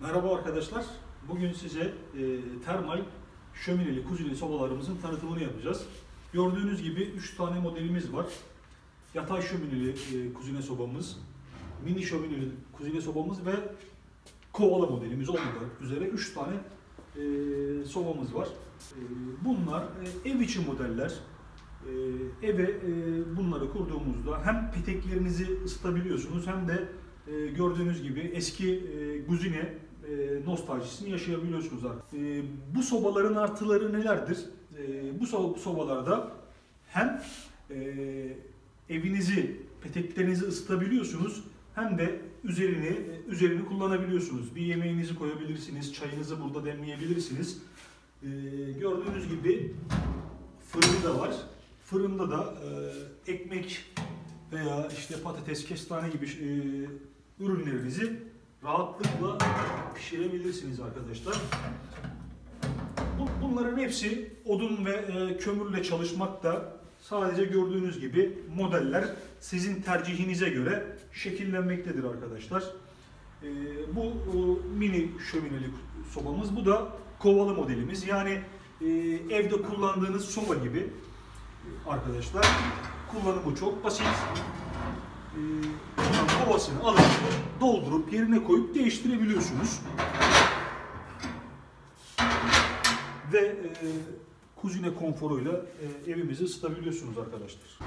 Merhaba arkadaşlar. Bugün size termal şömineli kuzine sobalarımızın tanıtımını yapacağız. Gördüğünüz gibi 3 tane modelimiz var. Yatay şömineli kuzine sobamız, mini şömineli kuzine sobamız ve kovala modelimiz olmak üzere 3 tane sobamız var. Bunlar ev içi modeller. Eve bunları kurduğumuzda hem peteklerinizi ısıtabiliyorsunuz hem de gördüğünüz gibi eski kuzine nostaljisini yaşayabiliyorsunuz artık. Bu sobaların artıları nelerdir? Bu sobalarda hem evinizi, peteklerinizi ısıtabiliyorsunuz hem de üzerini kullanabiliyorsunuz. Bir yemeğinizi koyabilirsiniz, çayınızı burada demleyebilirsiniz. Gördüğünüz gibi fırını da var. Fırında da ekmek veya işte patates, kestane gibi ürünlerinizi rahatlıkla pişirebilirsiniz arkadaşlar. Bunların hepsi odun ve kömürle çalışmakta. Sadece gördüğünüz gibi modeller sizin tercihinize göre şekillenmektedir arkadaşlar. Bu mini şömineli sobamız, bu da kovalı modelimiz. Yani evde kullandığınız soba gibi arkadaşlar. Kullanımı çok basit. Kovasını alıp doldurup yerine koyup değiştirebiliyorsunuz. Ve kuzine konforuyla evimizi ısıtabiliyorsunuz arkadaşlar.